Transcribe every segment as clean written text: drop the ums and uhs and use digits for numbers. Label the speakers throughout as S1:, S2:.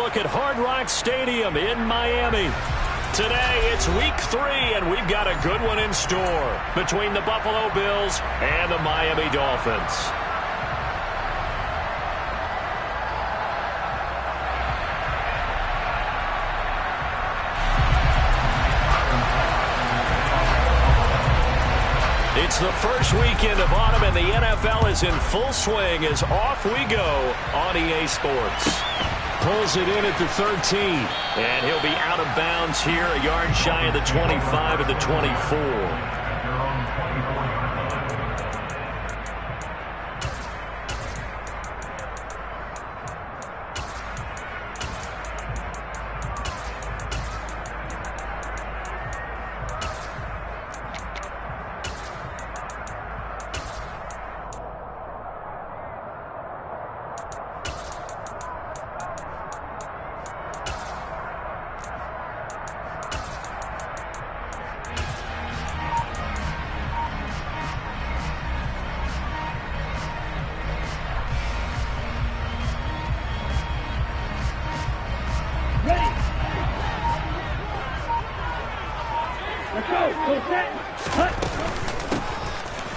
S1: look at Hard Rock Stadium in Miami. Today, it's week 3, and we've got a good one in store between the Buffalo Bills and the Miami Dolphins. It's the first weekend of autumn, and the NFL is in full swing as off we go on EA Sports. Pulls it in at the 13, and he'll be out of bounds here, a yard shy of the 25 at the 24.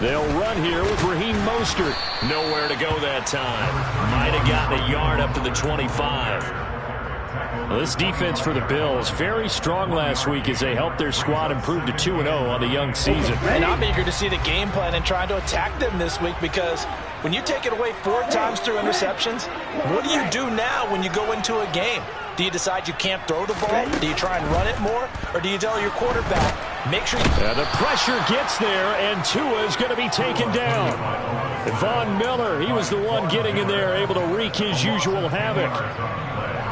S1: They'll run here with Raheem Mostert. Nowhere to go that time. Might have gotten a yard up to the 25. Well, this defense for the Bills, very strong last week as they helped their squad improve to 2-0 on the young season.
S2: And I'm eager to see the game plan and trying to attack them this week, because when you take it away 4 times through interceptions, what do you do now when you go into a game? Do you decide you can't throw the ball? Do you try and run it more? Or do you tell your quarterback, make sure you...
S1: The pressure gets there, and Tua is going to be taken down. Von Miller, he was the one getting in there, able to wreak his usual havoc.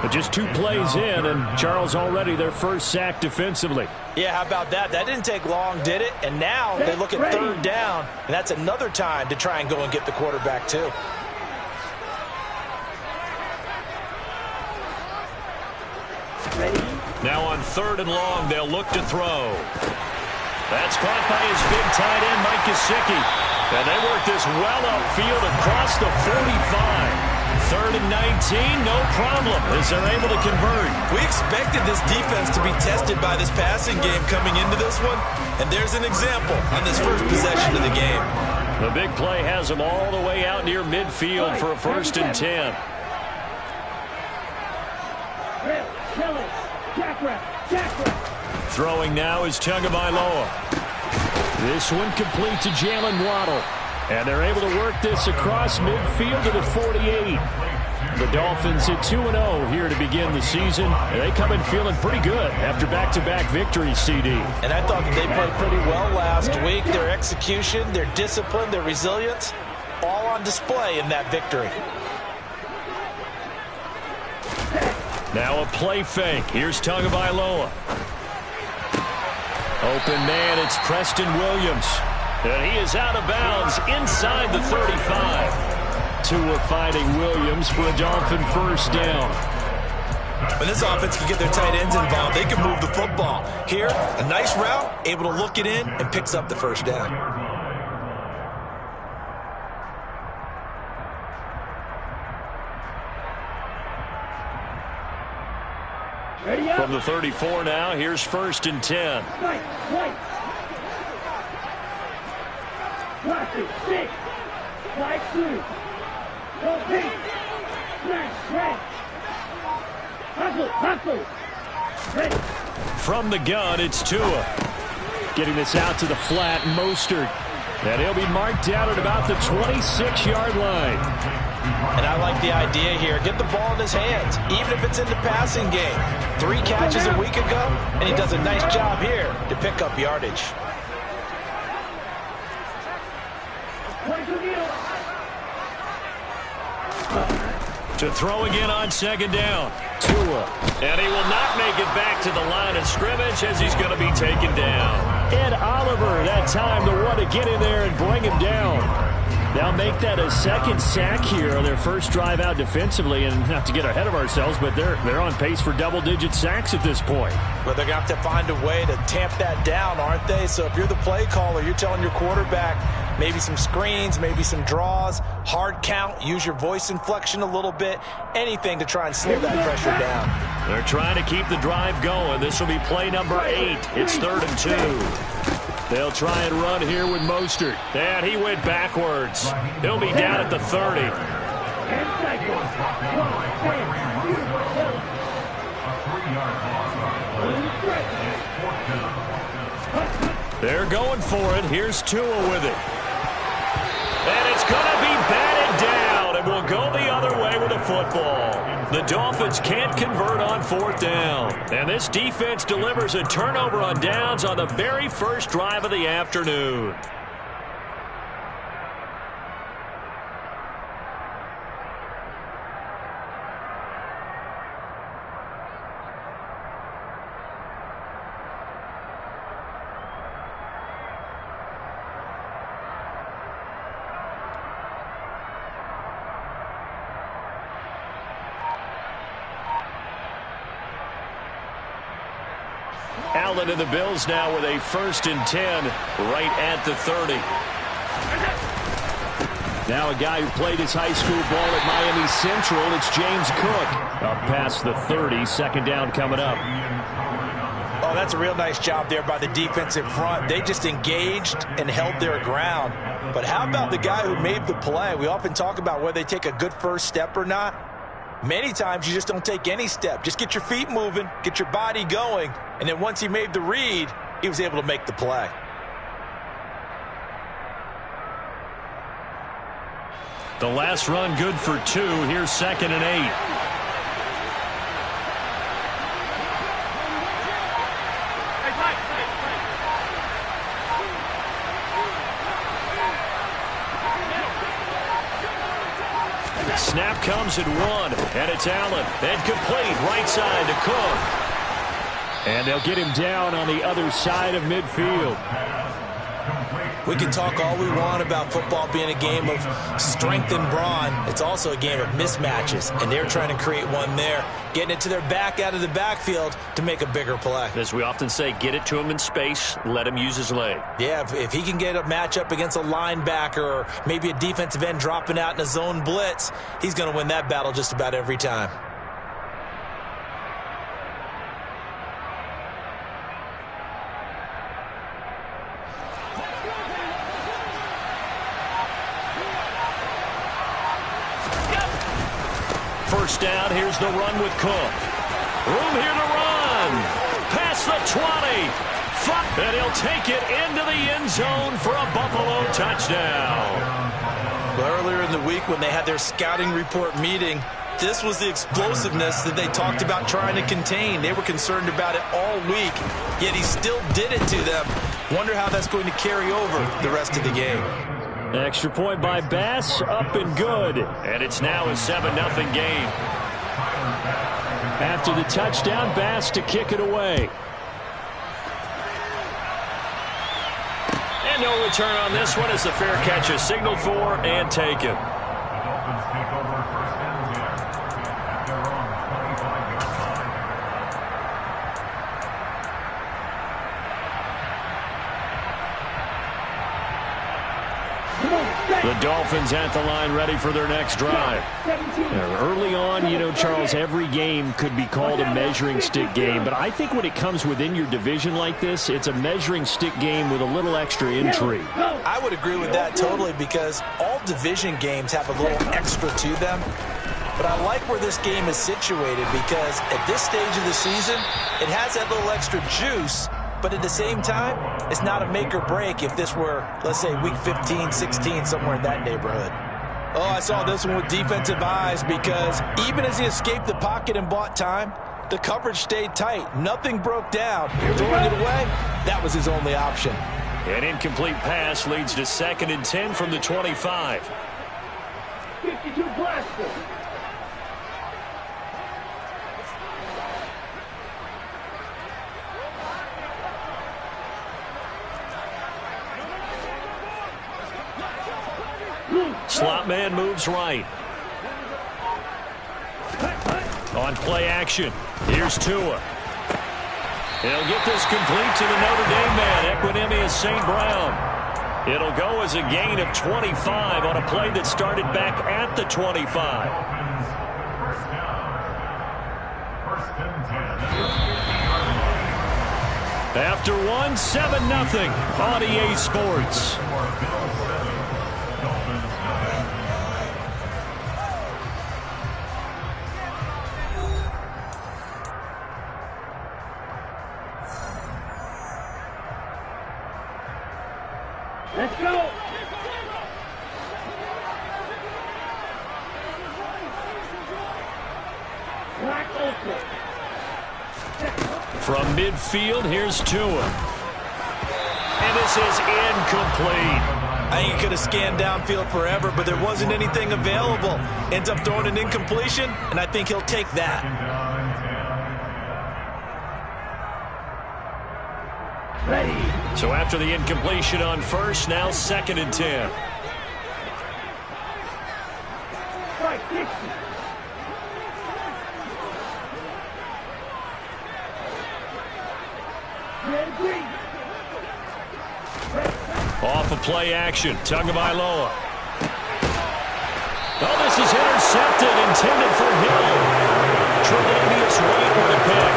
S1: But just 2 plays in, and Charles already their first sack defensively.
S2: Yeah, how about that? That didn't take long, did it? And now they look at 3rd down, and that's another time to try and go and get the quarterback too.
S1: Now on 3rd and long, they'll look to throw. That's caught by his big tight end, Mike Gesicki. And they work this well upfield across the 45. 3rd and 19, no problem, as they're able to convert.
S3: We expected this defense to be tested by this passing game coming into this one, and there's an example on this first possession of the game.
S1: The big play has them all the way out near midfield for a 1st and 10. Throwing now is Tagovailoa. This one complete to Jalen Waddle. And they're able to work this across midfield to the 48. The Dolphins at 2-0 here to begin the season. And they come in feeling pretty good after back-to-back victories, CD.
S2: And I thought that they played pretty well last week. Their execution, their discipline, their resilience, all on display in that victory.
S1: Now a play fake. Here's Tagovailoa. Open man, it's Preston Williams. And he is out of bounds inside the 35. Tua finding Williams for a Dolphin 1st down.
S3: When this offense can get their tight ends involved, they can move the football. Here, a nice route, able to look it in, and picks up the 1st down.
S1: From the 34 now, here's 1st and 10. From the gun, it's Tua. Getting this out to the flat, Mostert. And he'll be marked down at about the 26-yard line.
S2: And I like the idea here. Get the ball in his hands, even if it's in the passing game. 3 catches a week ago, and he does a nice job here to pick up yardage.
S1: To throw again on 2nd down. Tua. And he will not make it back to the line of scrimmage as he's going to be taken down. Ed Oliver, that time the one to get in there and bring him down. They'll make that a second sack here on their first drive out defensively, and not to get ahead of ourselves, but they're on pace for double-digit sacks at this point.
S2: But they're going to have to find a way to tamp that down, aren't they? So if you're the play caller, you're telling your quarterback maybe some screens, maybe some draws, hard count, use your voice inflection a little bit, anything to try and slow that pressure down.
S1: They're trying to keep the drive going. This will be play number 8. It's 3rd and 2. They'll try and run here with Mostert. And he went backwards. He'll be down at the 30. They're going for it. Here's Tua with it. And it's going to be batted down, and will go the other way with the football. The Dolphins can't convert on 4th down. And this defense delivers a turnover on downs on the very first drive of the afternoon. Allen and the Bills now with a 1st and 10 right at the 30. Now a guy who played his high school ball at Miami Central, it's James Cook. Up past the 30, 2nd down coming up.
S2: Oh, that's a real nice job there by the defensive front. They just engaged and held their ground. But how about the guy who made the play? We often talk about whether they take a good first step or not. Many times you just don't take any step. Just get your feet moving, get your body going, and then once he made the read, he was able to make the play.
S1: The last run good for 2. Here's 2nd and 8. Snap comes at 1, and it's Allen. And complete right side to Cook. And they'll get him down on the other side of midfield.
S2: We can talk all we want about football being a game of strength and brawn. It's also a game of mismatches, and they're trying to create one there, getting it to their back out of the backfield to make a bigger play.
S1: As we often say, get it to him in space, let him use his leg.
S2: Yeah, if he can get a matchup against a linebacker or maybe a defensive end dropping out in a zone blitz, he's going to win that battle just about every time.
S1: First down, here's the run with Cook. Room here to run. Past the 20. And he'll take it into the end zone for a Buffalo touchdown.
S2: Well, earlier in the week when they had their scouting report meeting, this was the explosiveness that they talked about trying to contain. They were concerned about it all week, yet he still did it to them. Wonder how that's going to carry over the rest of the game.
S1: Extra point by Bass, up and good. And it's now a 7-0 game. After the touchdown, Bass to kick it away. And no return on this one as the fair catch is signaled for and taken. The Dolphins at the line ready for their next drive. Early on, you know, Charles, every game could be called a measuring stick game. But I think when it comes within your division like this, it's a measuring stick game with a little extra intrigue.
S2: I would agree with that totally because all division games have a little extra to them. But I like where this game is situated because at this stage of the season, it has that little extra juice. But at the same time, it's not a make or break if this were, let's say, week 15, 16, somewhere in that neighborhood. Oh, I saw this one with defensive eyes because even as he escaped the pocket and bought time, the coverage stayed tight. Nothing broke down. Throwing it away, that was his only option.
S1: An incomplete pass leads to 2nd and 10 from the 25.
S4: 52 blaster.
S1: slot man moves right. On play action, here's Tua. He'll get this complete to the Notre Dame man, Equanimeous St. Brown. It'll go as a gain of 25 on a play that started back at the 25. After one, 7-0 on EA Sports.
S4: Let's go. Black Ultra.
S1: From midfield, here's Tua. And this is incomplete.
S3: I think he could have scanned downfield forever, but there wasn't anything available. Ends up throwing an incompletion, and I think he'll take that.
S4: Ready.
S1: So after the incompletion on first, now 2nd and 10.
S4: Strike 60. Red green.
S1: Off of play action, Tagovailoa. Oh, this is intercepted, intended for Hill. Tre'Davious White with a pick.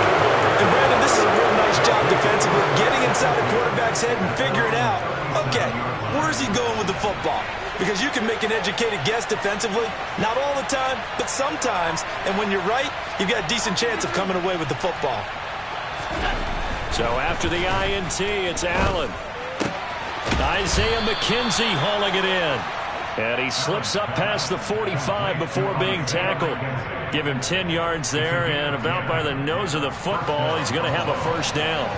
S3: And Brandon, this is a real nice job defensively, getting inside the quarterback's head and figuring out, okay, where's he going with the football? Because you can make an educated guess defensively, not all the time, but sometimes. And when you're right, you've got a decent chance of coming away with the football.
S1: So after the INT, it's Allen. Isaiah McKenzie hauling it in. And he slips up past the 45 before being tackled. Give him 10 yards there, and about by the nose of the football, he's going to have a first down.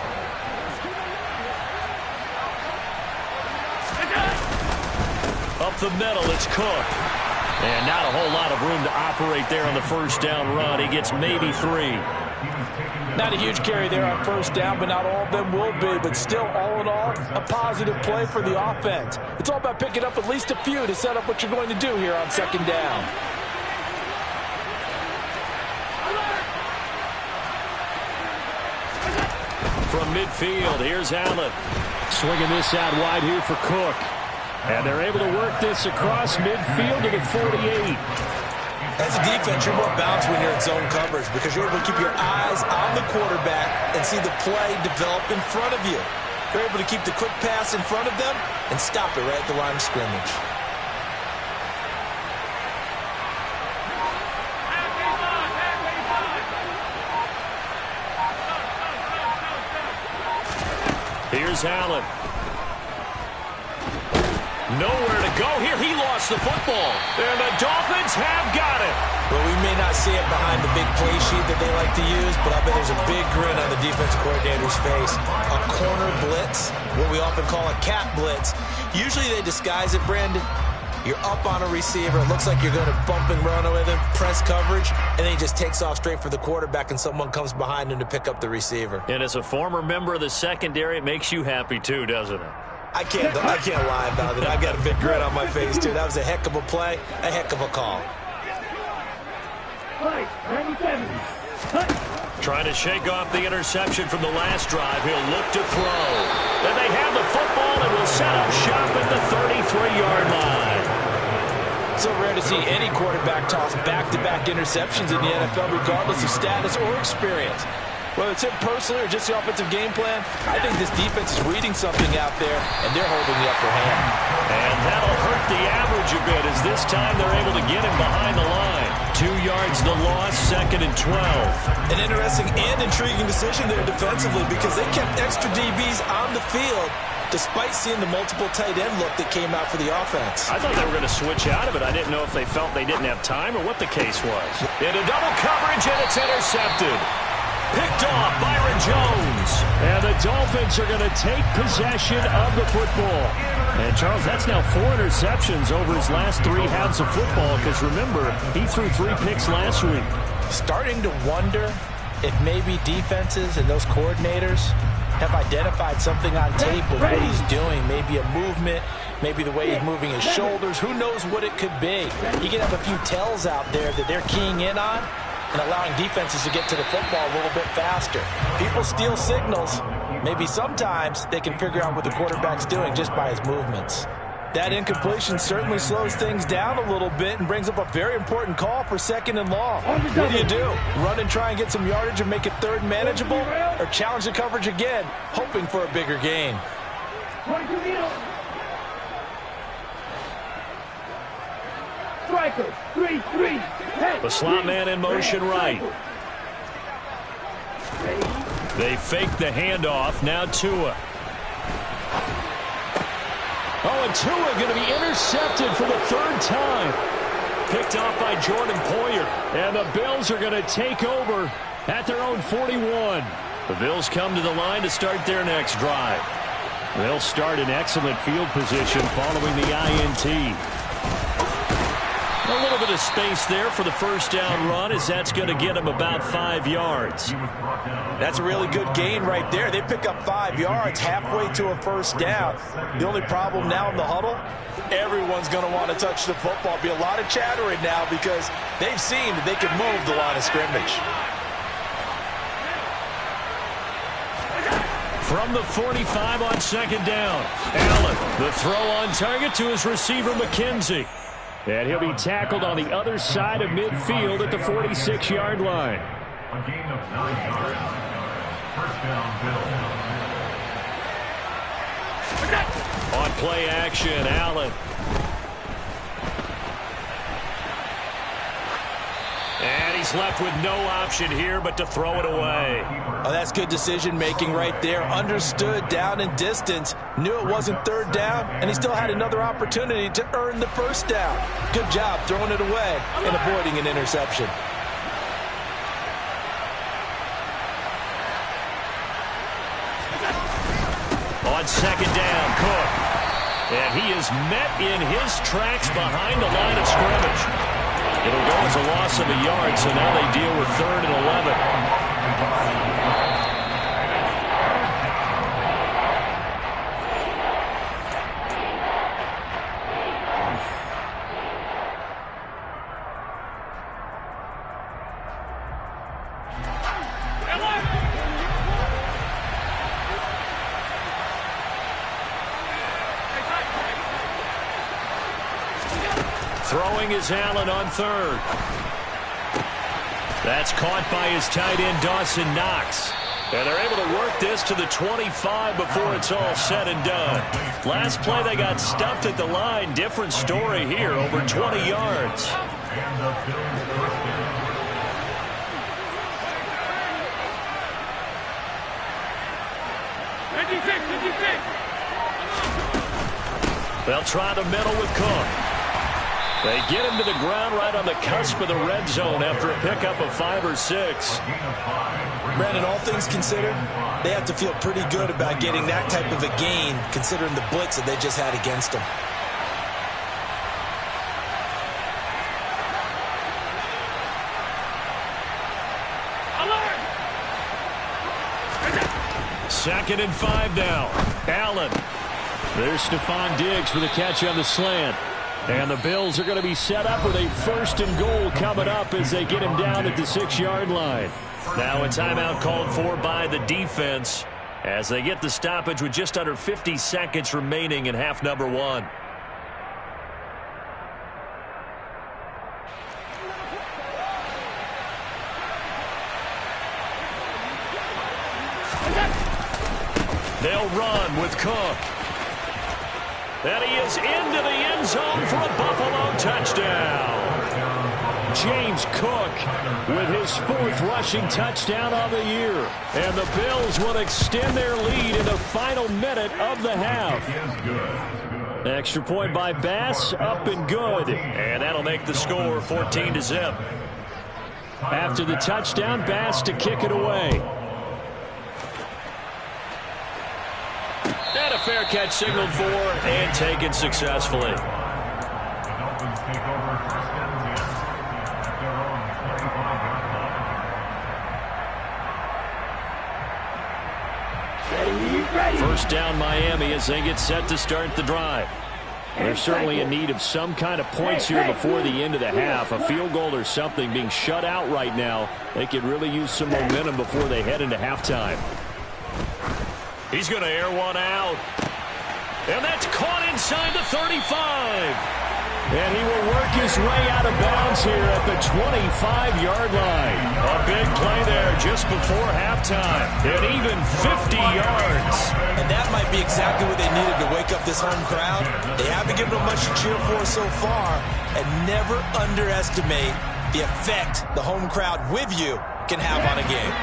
S1: Up the middle, it's Cook. And not a whole lot of room to operate there on the first down run. He gets maybe 3.
S2: Not a huge carry there on first down, but not all of them will be. But still, all in all, a positive play for the offense. It's all about picking up at least a few to set up what you're going to do here on 2nd down.
S1: From midfield, here's Allen. Swinging this out wide here for Cook. And they're able to work this across midfield to the 48.
S3: As a defense, you're more balanced when you're in zone coverage because you're able to keep your eyes on the quarterback and see the play develop in front of you. You're able to keep the quick pass in front of them and stop it right at the line of scrimmage.
S1: Here's Allen. Nowhere to go here. He lost the football. And the Dolphins have got it.
S3: Well, we may not see it behind the big play sheet that they like to use, but I bet there's a big grin on the defensive coordinator's face. A corner blitz, what we often call a cat blitz. Usually they disguise it, Brandon. You're up on a receiver. It looks like you're going to bump and run with him, press coverage, and then he just takes off straight for the quarterback, and someone comes behind him to pick up the receiver.
S1: And as a former member of the secondary, it makes you happy too, doesn't it?
S3: I can't lie about it. I've got a big grin on my face, too. That was a heck of a play, a heck of a call.
S4: Right, 97.
S1: Trying to shake off the interception from the last drive. He'll look to throw. And they have the football and will set up shop at the 33-yard line.
S2: So rare to see any quarterback toss back-to-back interceptions in the NFL, regardless of status or experience. Whether it's him personally or just the offensive game plan, I think this defense is reading something out there, and they're holding the upper hand.
S1: And that'll hurt the average a bit, as this time they're able to get him behind the line. 2 yards the loss, 2nd and 12.
S3: An interesting and intriguing decision there defensively because they kept extra DBs on the field despite seeing the multiple tight end look that came out for the offense.
S1: I thought they were going to switch out of it. I didn't know if they felt they didn't have time or what the case was. Into double coverage, and it's intercepted. Picked off, Byron Jones. And the Dolphins are going to take possession of the football. And, Charles, that's now 4 interceptions over his last 3 halves of football because, remember, he threw 3 picks last week.
S2: Starting to wonder if maybe defenses and those coordinators have identified something on tape with what he's doing. Maybe a movement, maybe the way he's moving his shoulders. Who knows what it could be? You can have a few tells out there that they're keying in on and allowing defenses to get to the football a little bit faster. People steal signals. Maybe sometimes they can figure out what the quarterback's doing just by his movements. That incompletion certainly slows things down a little bit and brings up a very important call for 2nd and long. What do you do? Run and try and get some yardage and make it 3rd manageable? Or challenge the coverage again, hoping for a bigger gain?
S4: Striker, 3-3.
S1: The slot man in motion right. They fake the handoff. Now Tua. Oh, and Tua going to be intercepted for the 3rd time. Picked off by Jordan Poyer. And the Bills are going to take over at their own 41. The Bills come to the line to start their next drive. They'll start in excellent field position following the INT. A little bit of space there for the 1st down run, as that's going to get him about 5 yards.
S2: That's a really good gain right there. They pick up 5 yards halfway to a 1st down. The only problem now in the huddle, everyone's going to want to touch the football. Be a lot of chattering now because they've seen that they can move the line of scrimmage.
S1: From the 45 on 2nd down, Allen, the throw on target to his receiver, McKenzie. And he'll be tackled on the other side of midfield at the 46-yard line.
S5: A gain of 9 yards. 1st down, Bills.
S1: On play action, Allen. And he's left with no option here but to throw it away.
S2: Oh, that's good decision-making right there. Understood down and distance. Knew it wasn't 3rd down, and he still had another opportunity to earn the 1st down. Good job throwing it away and avoiding an interception.
S1: On 2nd down, Cook. And he is met in his tracks behind the line of scrimmage. It'll go as a loss of a yard, so now they deal with 3rd and 11. Throwing is Allen on 3rd. That's caught by his tight end, Dawson Knox. And they're able to work this to the 25 before it's all said and done. Last play, they got stuffed at the line. Different story here, over 20 yards. They'll try the middle with Cook. They get him to the ground right on the cusp of the red zone after a pickup of 5 or 6.
S2: Brandon, all things considered, they have to feel pretty good about getting that type of a gain, considering the blitz that they just had against them.
S1: Second and 5 now. Allen. There's Stephon Diggs for the catch on the slant. And the Bills are going to be set up with a 1st and goal coming up as they get him down at the 6-yard line. Now a timeout called for by the defense as they get the stoppage with just under 50 seconds remaining in half number 1. They'll run with Cook. And he is into the end zone for a Buffalo touchdown. James Cook with his 4th rushing touchdown of the year. And the Bills will extend their lead in the final minute of the half. Extra point by Bass, up and good. And that'll make the score 14-0. After the touchdown, Bass to kick it away. And a fair catch signaled for and taken successfully.
S5: The Dolphins take over 1st and 10 at their own 35-yard line.
S4: Ready.
S1: 1st down Miami as they get set to start the drive. They're certainly in need of some kind of points here before the end of the half. A field goal or something. Being shut out right now, they could really use some momentum before they head into halftime. He's going to air one out. And that's caught inside the 35. And he will work his way out of bounds here at the 25-yard line. A big play there just before halftime. And even 50 yards.
S3: And that might be exactly what they needed to wake up this home crowd. They haven't given them much to cheer for so far. And never underestimate the effect the home crowd with you can have on a game.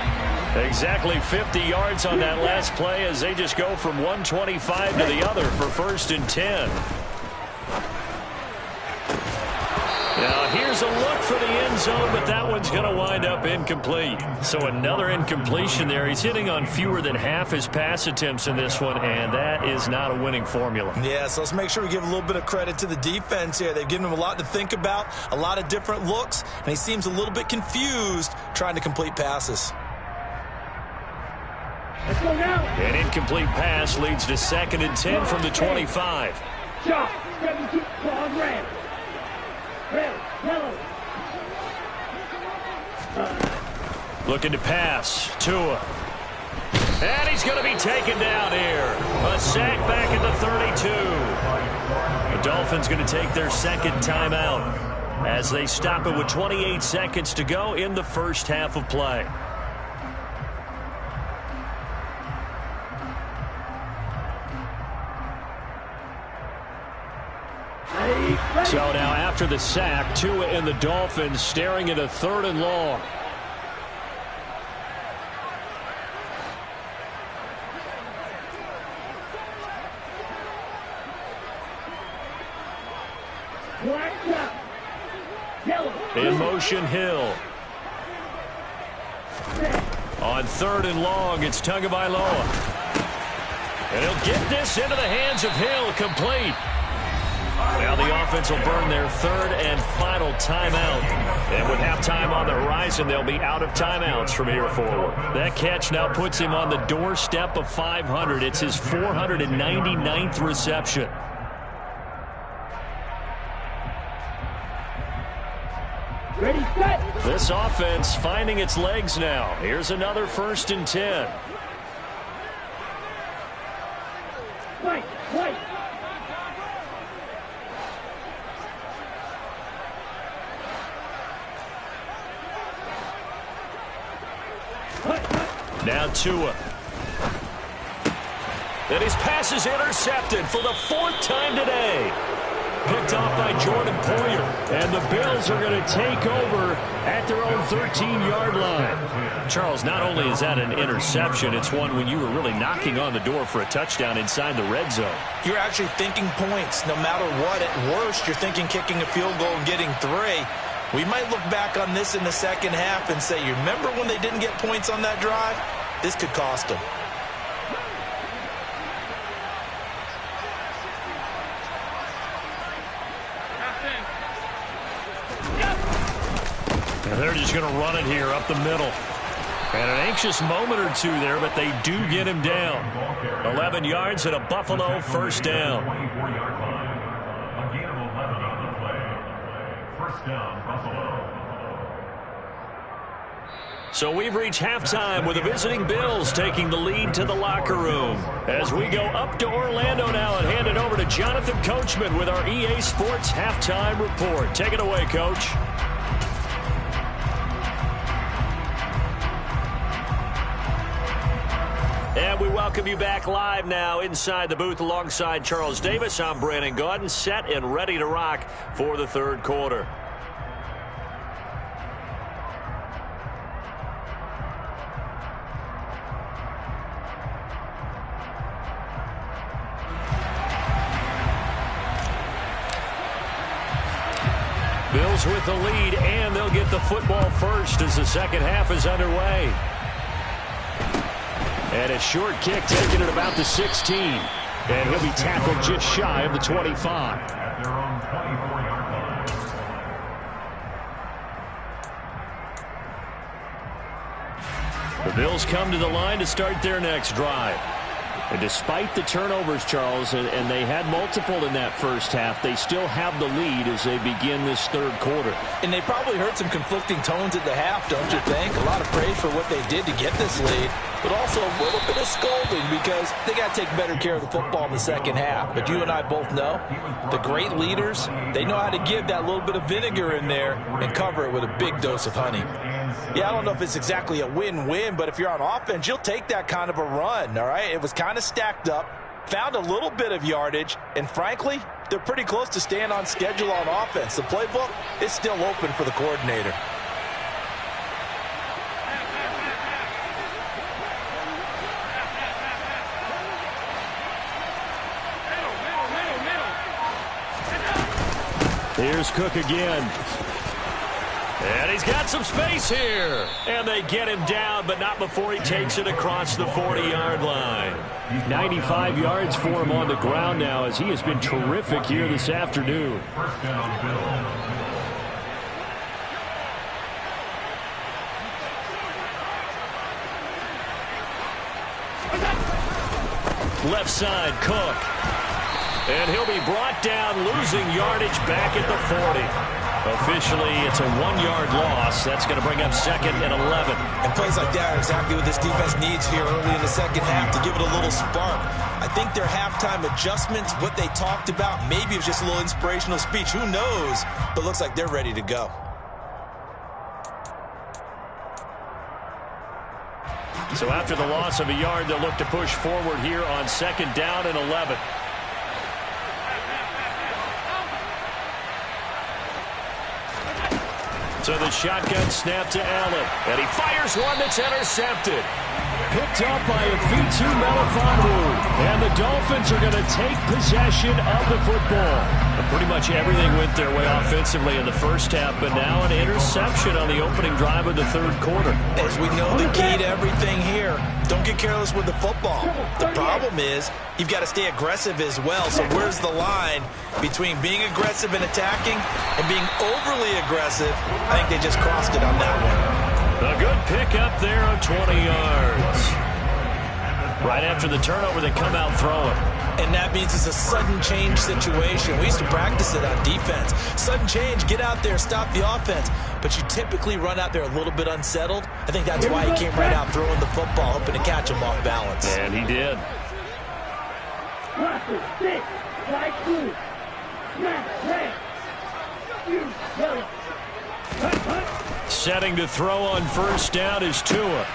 S3: Exactly
S1: 50 yards on that last play as they just go from 125 to the other for 1st and 10. Now here's a look for the end zone, but that one's going to wind up incomplete. So another incompletion there. He's hitting on fewer than half his pass attempts in this one, and that is not a winning formula.
S3: Yeah, so let's make sure we give a little bit of credit to the defense here. They've given him a lot to think about, a lot of different looks, and he seems a little bit confused trying to complete passes.
S4: Let's go now.
S1: An incomplete pass leads to 2nd and 10 from the 25.
S4: Chop. 17. Claws red. Red. Yellow.
S1: Looking to pass. Tua. And he's going to be taken down here. A sack back at the 32. The Dolphins going to take their 2nd timeout as they stop it with 28 seconds to go in the first half of play. So now after the sack, Tua and the Dolphins staring at a 3rd and long. In motion, Hill. On 3rd and long, it's Tagovailoa. And he'll get this into the hands of Hill, complete. Now the offense will burn their 3rd and final timeout. And with halftime on the horizon, they'll be out of timeouts from here forward. That catch now puts him on the doorstep of 500. It's his 499th reception.
S4: Ready, set.
S1: This offense finding its legs now. Here's another 1st and 10.
S4: White.
S1: Now Tua. And his pass is intercepted for the 4th time today. Picked off by Jordan Poyer. And the Bills are going to take over at their own 13-yard line. Charles, not only is that an interception, it's one when you were really knocking on the door for a touchdown inside the red zone.
S3: You're actually thinking points. No matter what, at worst, you're thinking kicking a field goal and getting 3. We might look back on this in the second half and say, you remember when they didn't get points on that drive? This could cost them.
S1: And they're just going to run it here up the middle. And an anxious moment or two there, but they do get him down. 11 yards and a Buffalo 1st down.
S5: 24-yard line. A gain of 11 on the play. 1st down, Buffalo.
S1: So we've reached halftime with the visiting Bills taking the lead to the locker room. As we go up to Orlando now and hand it over to Jonathan Coachman with our EA Sports Halftime Report. Take it away, Coach. And we welcome you back live now inside the booth alongside Charles Davis. I'm Brandon Gaudin, set and ready to rock for the 3rd quarter. Bills with the lead, and they'll get the football first as the second half is underway. And a short kick taken at about the 16. And he'll be tackled just shy of the 25.
S5: At their own 24-yard line.
S1: The Bills come to the line to start their next drive. And despite the turnovers, Charles, and they had multiple in that first half, they still have the lead as they begin this third quarter.
S2: And they probably heard some conflicting tones at the half, don't you think? A lot of praise for what they did to get this lead, but also a little bit of scolding because they got to take better care of the football in the second half. But you and I both know the great leaders, they know how to give that little bit of vinegar in there and cover it with a big dose of honey. Yeah, I don't know if it's exactly a win-win, but if you're on offense, you'll take that kind of a run, all right? It was kind of stacked up, found a little bit of yardage, and frankly, they're pretty close to staying on schedule on offense. The playbook is still open for the coordinator.
S1: Here's Cook again. And he's got some space here. And they get him down, but not before he takes it across the 40-yard line. 95 yards for him on the ground now as he has been terrific here this afternoon.
S5: First down, Bill.
S1: Left side, Cook. And he'll be brought down, losing yardage back at the 40. Officially, it's a 1-yard loss. That's going to bring up second and 11.
S3: And plays like that are exactly what this defense needs here early in the second half to give it a little spark. I think their halftime adjustments, what they talked about, maybe it was just a little inspirational speech. Who knows? But looks like they're ready to go.
S1: So after the loss of a yard, they'll look to push forward here on second down and 11. So the shotgun snap to Allen. And he fires one that's intercepted. Picked up by Afitu Melifonwu. And the Dolphins are going to take possession of the football. And pretty much everything went their way offensively in the first half, but now an interception on the opening drive of the third quarter.
S3: As we know, the key to everything here, don't get careless with the football. The problem is you've got to stay aggressive as well. So where's the line between being aggressive and attacking and being overly aggressive? I think they just crossed it on that one.
S1: A good pickup there of 20 yards. Right after the turnover, they come out throwing.
S3: And that means it's a sudden change situation. We used to practice it on defense. Sudden change, get out there, stop the offense. But you typically run out there a little bit unsettled. I think that's why he came right out throwing the football, hoping to catch him off balance.
S1: And he did.
S4: Blocker, stick, right through. Smash, red. You, yellow.
S1: Setting to throw on first down is Tua.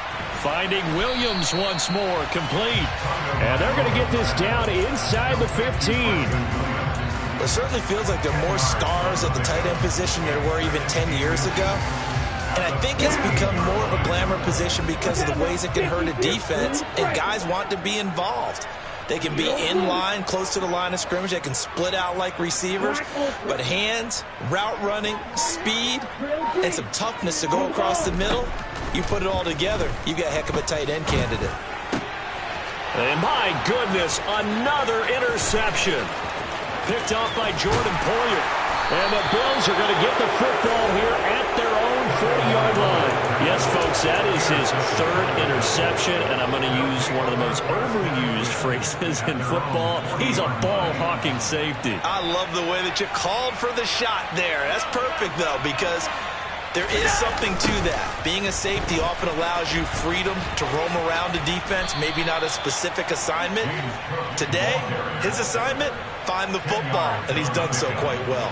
S1: Finding Williams once more, complete. And they're going to get this down inside the 15.
S3: It certainly feels like there are more stars at the tight end position than there were even 10 years ago. And I think it's become more of a glamour position because of the ways it can hurt a defense, and guys want to be involved. They can be in line, close to the line of scrimmage. They can split out like receivers. But hands, route running, speed, and some toughness to go across the middle, you put it all together, you got a heck of a tight end candidate.
S1: And my goodness, another interception. Picked off by Jordan Poyer. And the Bills are going to get the football here at their own 40-yard line. Yes, folks, that is his third interception, and I'm going to use one of the most overused phrases in football. He's a ball-hawking safety.
S3: I love the way that you called for the shot there. That's perfect, though, because there is something to that. Being a safety often allows you freedom to roam around the defense, maybe not a specific assignment. Today, his assignment, find the football, and he's done so quite well.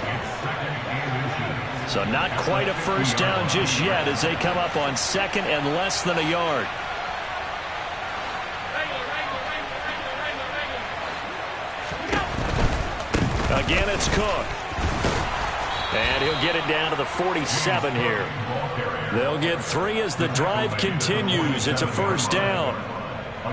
S1: So not quite a first down just yet as they come up on second and less than a yard. Again, it's Cook. And he'll get it down to the 47 here. They'll get 3 as the drive continues. It's a first down.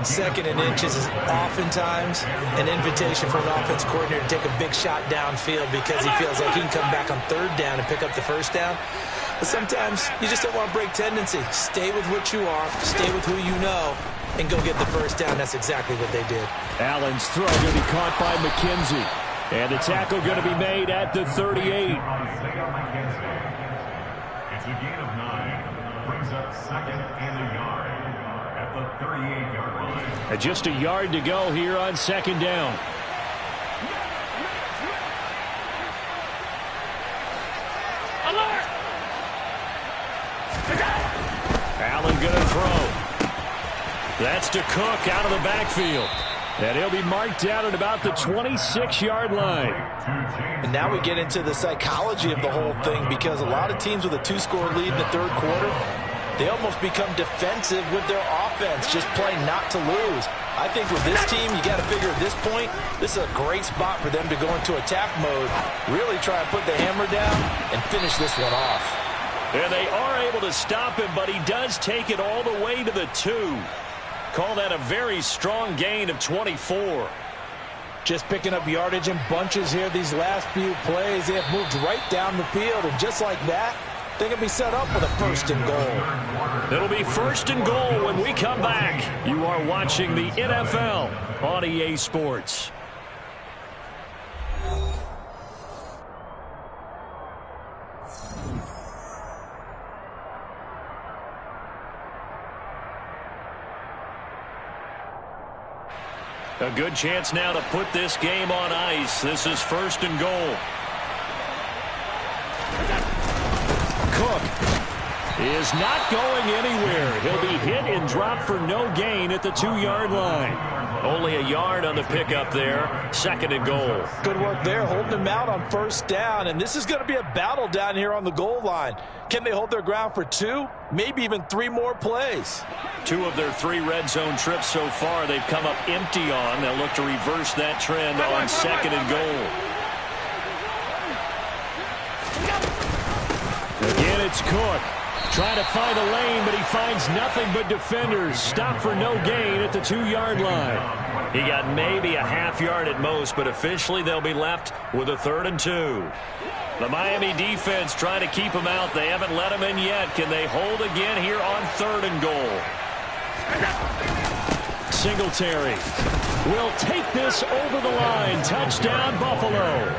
S3: Second and inches is oftentimes an invitation for an offense coordinator to take a big shot downfield because he feels like he can come back on third down and pick up the first down. But sometimes you just don't want to break tendency. Stay with what you are, stay with who you know, and go get the first down. That's exactly what they did.
S1: Allen's throw going to be caught by McKenzie. And the tackle going to be made at the 38.
S5: It's a gain of 9. Brings up second and a yard at the 38-yard line.
S1: Just a yard to go here on second down. Allen going to throw. That's to Cook out of the backfield. And he'll be marked down at about the 26-yard line.
S2: And now we get into the psychology of the whole thing, because a lot of teams with a 2-score lead in the third quarter, they almost become defensive with their offense, just playing not to lose. I think with this team, you got to figure at this point, this is a great spot for them to go into attack mode, really try and put the hammer down and finish this one off.
S1: And they are able to stop him, but he does take it all the way to the 2. Call that a very strong gain of 24.
S2: Just picking up yardage in bunches here these last few plays. They have moved right down the field, and just like that, they can be set up with a 1st and goal.
S1: It'll be 1st and goal when we come back. You are watching the NFL on EA Sports. A good chance now to put this game on ice. This is 1st and goal. Cook is not going anywhere. He'll be hit and dropped for no gain at the 2-yard line. Only a yard on the pickup there. 2nd and goal.
S2: Good work there, holding him out on 1st down. And this is going to be a battle down here on the goal line. Can they hold their ground for 2, maybe even 3 more plays?
S1: 2 of their 3 red zone trips so far they've come up empty on. They'll look to reverse that trend on 2nd and goal. Again, it's Cook. Trying to find a lane, but he finds nothing but defenders. Stop for no gain at the 2-yard line. He got maybe a half yard at most, but officially they'll be left with a 3rd and 2. The Miami defense trying to keep him out. They haven't let him in yet. Can they hold again here on 3rd and goal? Singletary will take this over the line. Touchdown, Buffalo.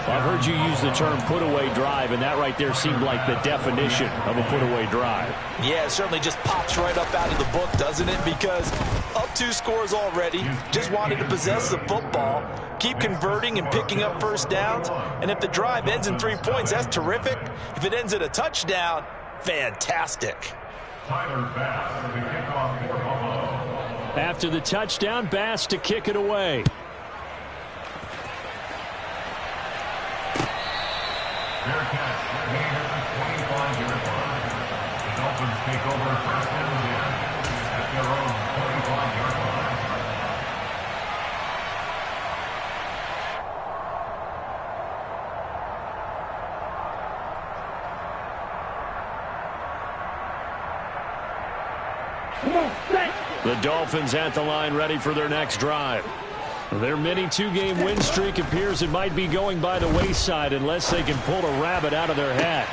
S1: I've heard you use the term put-away drive, and that right there seemed like the definition of a put-away drive.
S2: Yeah, it certainly just pops right up out of the book, doesn't it? Because up 2 scores already, just wanted to possess the football, keep converting and picking up 1st downs, and if the drive ends in 3 points, that's terrific. If it ends in a touchdown, fantastic.
S5: Tyler Bass for the kickoff for Buffalo.
S1: After the touchdown, Bass to kick it away.
S5: Fair catch, gain at the 25-yard line. The Dolphins take over 1st and 10 at their own 25-yard line.
S1: The Dolphins at the line, ready for their next drive. Their mini 2-game win streak appears it might be going by the wayside unless they can pull a rabbit out of their hat.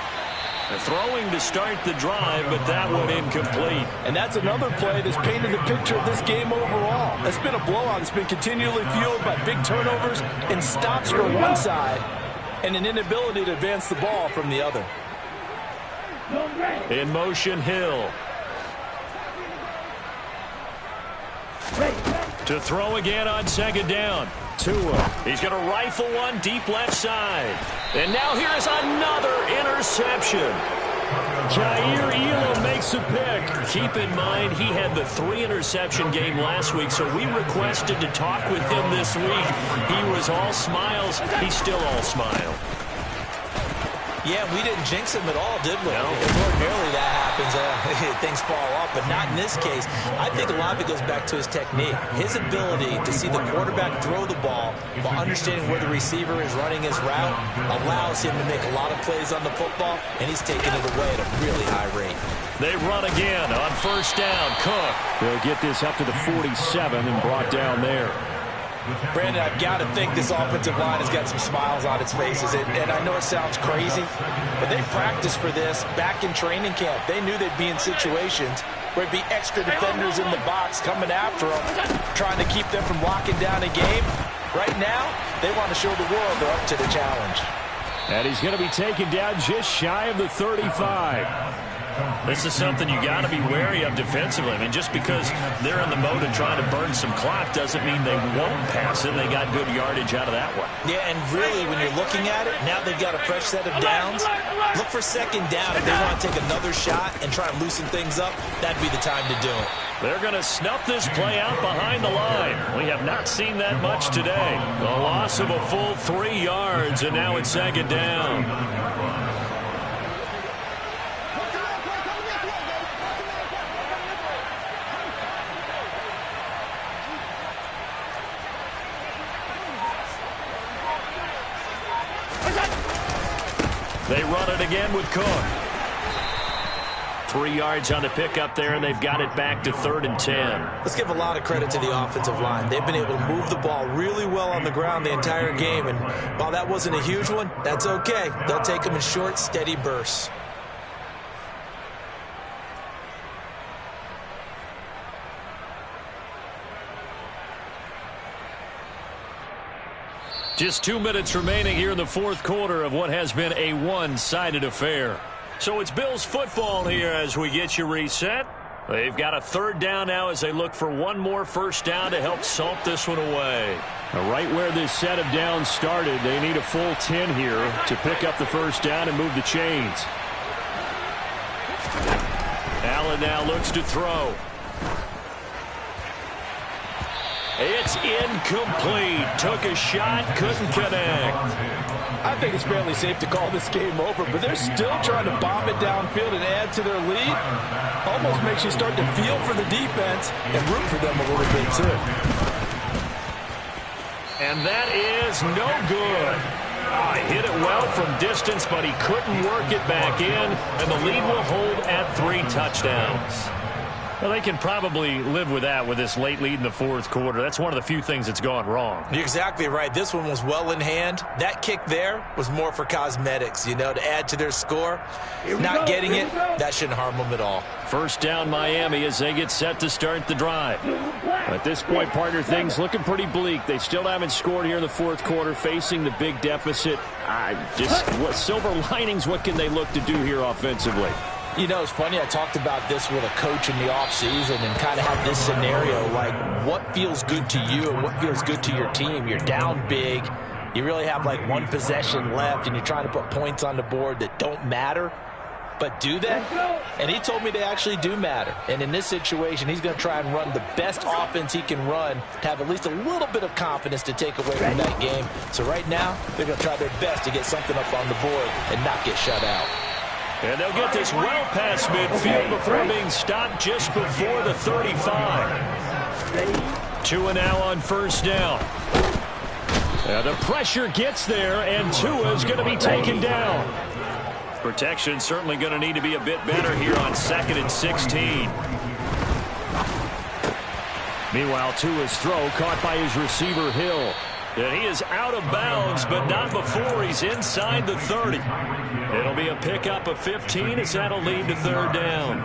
S1: Throwing to start the drive, but that one incomplete.
S2: And that's another play that's painted the picture of this game overall. It's been a blowout. It's been continually fueled by big turnovers and stops from one side and an inability to advance the ball from the other.
S1: In motion, Hill. To throw again on 2nd down. Tua. He's going to rifle one deep left side. And now here's another interception. Jair Elam makes a pick. Keep in mind, he had the 3-interception game last week, so we requested to talk with him this week. He was all smiles. He's still all smile.
S3: Yeah, we didn't jinx him at all, did we?
S1: No.
S3: Ordinarily that happens. Things fall off, but not in this case. I think a lot of it goes back to his technique. His ability to see the quarterback throw the ball while understanding where the receiver is running his route allows him to make a lot of plays on the football, and he's taking it away at a really high rate.
S1: They run again on 1st down. Cook. They'll get this up to the 47 and brought down there.
S2: Brandon, I've got to think this offensive line has got some smiles on its faces. And I know it sounds crazy, but they practiced for this back in training camp. They knew they'd be in situations where it'd be extra defenders in the box coming after them, trying to keep them from locking down a game. Right now, they want to show the world they're up to the challenge.
S1: And he's going to be taken down just shy of the 35. This is something you got to be wary of defensively. I mean, just because they're in the mode of trying to burn some clock doesn't mean they won't pass it. They got good yardage out of that one.
S2: Yeah, and really, when you're looking at it, now they've got a fresh set of downs. Look for second down. If they want to take another shot and try and loosen things up, that'd be the time to do it.
S1: They're going to snuff this play out behind the line. We have not seen that much today. A loss of a full 3 yards, and now it's second down. They run it again with Cook. 3 yards on the pickup there, and they've got it back to 3rd and 10.
S2: Let's give a lot of credit to the offensive line. They've been able to move the ball really well on the ground the entire game, and while that wasn't a huge one, that's okay. They'll take them in short, steady bursts.
S1: Just 2 minutes remaining here in the fourth quarter of what has been a one-sided affair. So it's Bills football here as we get you reset. They've got a 3rd down now as they look for one more first down to help salt this one away. Now, right where this set of downs started, they need a full 10 here to pick up the first down and move the chains. Allen now looks to throw. It's incomplete. Took a shot, couldn't connect.
S6: I think it's fairly safe to call this game over, but they're still trying to bomb it downfield and add to their lead. Almost makes you start to feel for the defense and root for them a little bit, too.
S1: And that is no good. Hit it well from distance, but he couldn't work it back in, and the lead will hold at 3 touchdowns. Well, they can probably live with that with this late lead in the fourth quarter. That's one of the few things that's gone wrong.
S2: You're exactly right. This one was well in hand. That kick there was more for cosmetics, you know, to add to their score. Not getting it, that shouldn't harm them at all.
S1: First down Miami as they get set to start the drive. At this point, partner, things looking pretty bleak. They still haven't scored here in the fourth quarter, facing the big deficit. What silver linings, what can they look to do here offensively?
S2: You know, it's funny, I talked about this with a coach in the offseason and kind of had this scenario, like what feels good to you and what feels good to your team. You're down big. You really have like one possession left and you're trying to put points on the board that don't matter. But do they? And he told me they actually do matter. And in this situation, he's going to try and run the best offense he can run to have at least a little bit of confidence to take away from that game. So right now, they're going to try their best to get something up on the board and not get shut out.
S1: And they'll get this well past midfield before being stopped just before the 35. Tua now on first down. The pressure gets there, and Tua's going to be taken down. Protection certainly going to need to be a bit better here on 2nd and 16. Meanwhile, Tua's throw caught by his receiver, Hill. And he is out of bounds, but not before he's inside the 30. It'll be a pickup of 15 as that'll lead to 3rd down.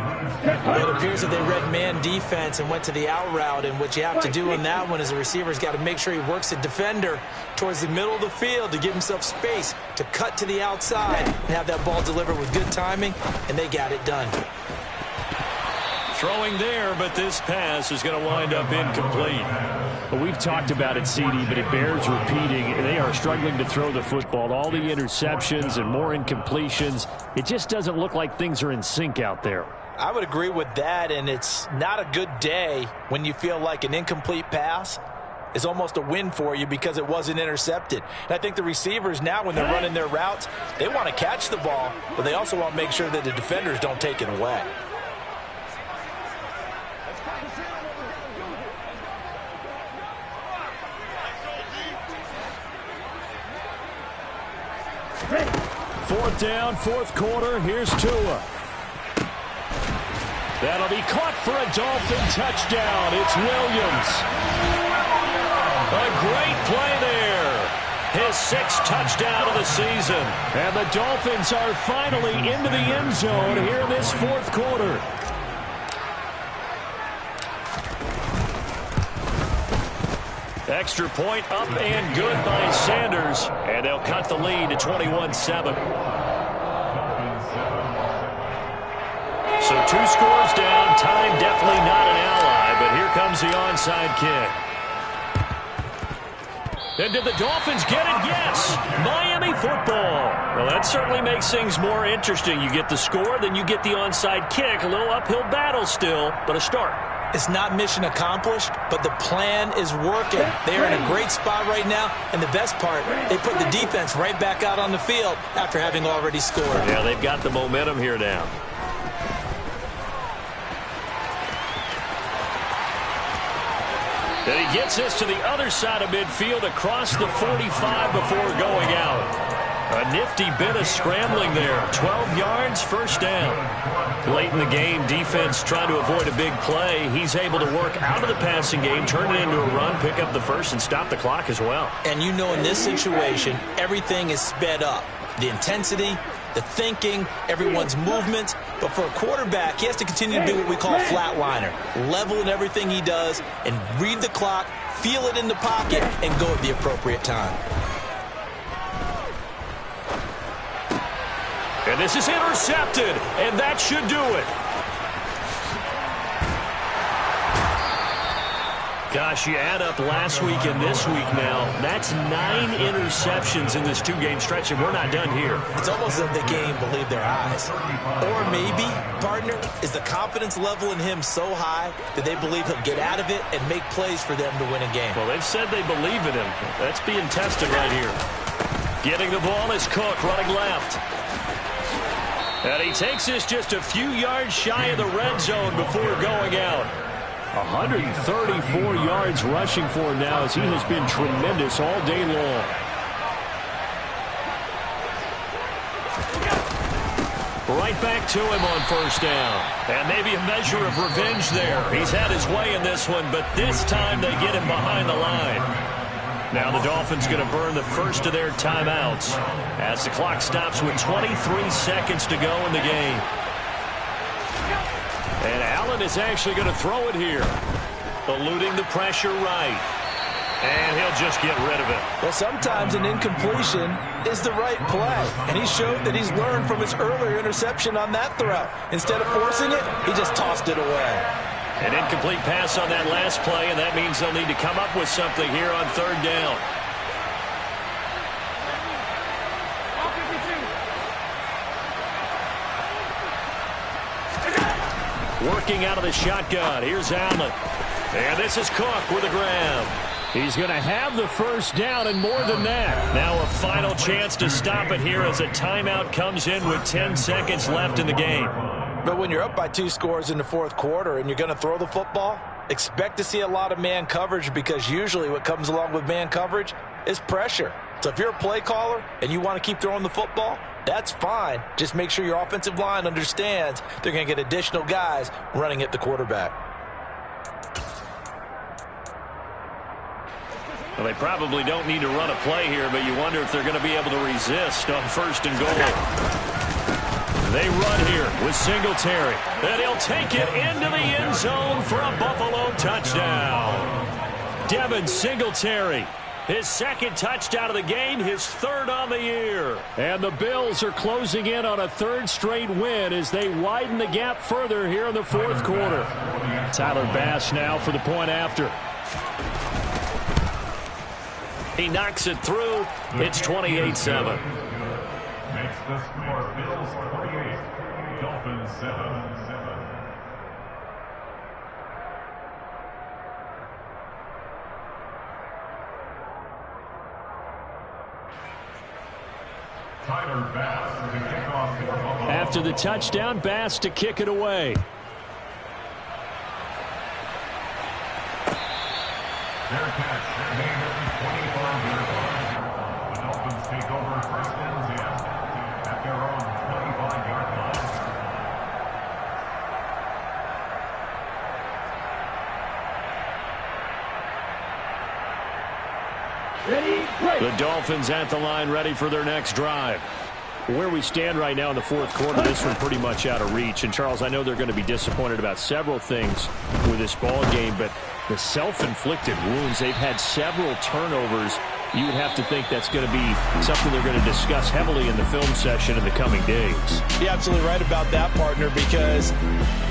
S2: Well, it appears that they read man defense and went to the out route, and what you have to do on that one is the receiver's got to make sure he works the defender towards the middle of the field to give himself space to cut to the outside and have that ball delivered with good timing, and they got it done.
S1: Throwing there, but this pass is going to wind up incomplete. Well, we've talked about it, CD, but it bears repeating. They are struggling to throw the football. All the interceptions and more incompletions. It just doesn't look like things are in sync out there.
S2: I would agree with that, and it's not a good day when you feel like an incomplete pass is almost a win for you because it wasn't intercepted. And I think the receivers now, when they're running their routes, they want to catch the ball, but they also want to make sure that the defenders don't take it away.
S1: Fourth down, fourth quarter. Here's Tua. That'll be caught for a Dolphin touchdown. It's Williams. A great play there. His 6th touchdown of the season. And the Dolphins are finally into the end zone here in this fourth quarter. Extra point up and good by Sanders. And they'll cut the lead to 21-7. So 2 scores down. Time definitely not an ally, but here comes the onside kick. And did the Dolphins get it? Yes. Miami football. Well, that certainly makes things more interesting. You get the score, then you get the onside kick. A little uphill battle still, but a start.
S2: It's not mission accomplished, but the plan is working. They are in a great spot right now, and the best part, they put the defense right back out on the field after having already scored.
S1: Yeah, they've got the momentum here now. And he gets this to the other side of midfield across the 45 before going out. A nifty bit of scrambling there. 12 yards, first down. Late in the game, defense trying to avoid a big play. He's able to work out of the passing game, turn it into a run, pick up the first, and stop the clock as well.
S2: And you know in this situation, everything is sped up. The intensity, the thinking, everyone's movement. But for a quarterback, he has to continue to do what we call a flatliner. Level in everything he does and read the clock, feel it in the pocket, and go at the appropriate time.
S1: And this is intercepted, and that should do it. Gosh, you add up last week and this week now. That's 9 interceptions in this 2-game stretch, and we're not done here.
S2: It's almost as if they can't even believe their eyes. Or maybe, partner, is the confidence level in him so high that they believe he'll get out of it and make plays for them to win a game.
S1: Well, they've said they believe in him. That's being tested right here. Getting the ball is Cook, running left. And he takes this just a few yards shy of the red zone before going out. 134 yards rushing for him now as he has been tremendous all day long. Right back to him on first down. And maybe a measure of revenge there. He's had his way in this one, but this time they get him behind the line. Now the Dolphins going to burn the first of their timeouts as the clock stops with 23 seconds to go in the game. And Allen is actually going to throw it here. Eluding the pressure right. And he'll just get rid of it.
S2: Well, sometimes an incompletion is the right play. And he showed that he's learned from his earlier interception on that throw. Instead of forcing it, he just tossed it away.
S1: An incomplete pass on that last play, and that means they'll need to come up with something here on third down. Working out of the shotgun. Here's Allen. And this is Cook with a grab. He's going to have the first down and more than that. Now a final chance to stop it here as a timeout comes in with 10 seconds left in the game.
S2: But when you're up by 2 scores in the fourth quarter and you're going to throw the football, expect to see a lot of man coverage because usually what comes along with man coverage is pressure. So if you're a play caller and you want to keep throwing the football, that's fine. Just make sure your offensive line understands they're going to get additional guys running at the quarterback.
S1: Well, they probably don't need to run a play here, but you wonder if they're going to be able to resist on first and goal. They run here with Singletary. And he'll take it into the end zone for a Buffalo touchdown. Devin Singletary, his second touchdown of the game, his third on the year. And the Bills are closing in on a third straight win as they widen the gap further here in the fourth quarter. Tyler Bass now for the point after. He knocks it through. It's 28-7.
S5: Makes the score Bills 48, Dolphins 7. Tyler Bass to kick off the Buffalo.
S1: After the touchdown, Bass to kick it away.
S5: Their catch, made at the 25-yard line. The Dolphins take over first and 10 at their own 25-yard line.
S4: Ready, play.
S1: The Dolphins at the line ready for their next drive. Where we stand right now in the fourth quarter, this one pretty much out of reach. And, Charles, I know they're going to be disappointed about several things with this ball game, but the self-inflicted wounds, they've had several turnovers you would have to think that's going to be something they're going to discuss heavily in the film session in the coming days.
S2: You're absolutely right about that, partner, because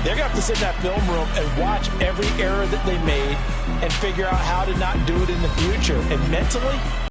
S2: they're going to have to sit in that film room and watch every error that they made and figure out how to not do it in the future. And mentally,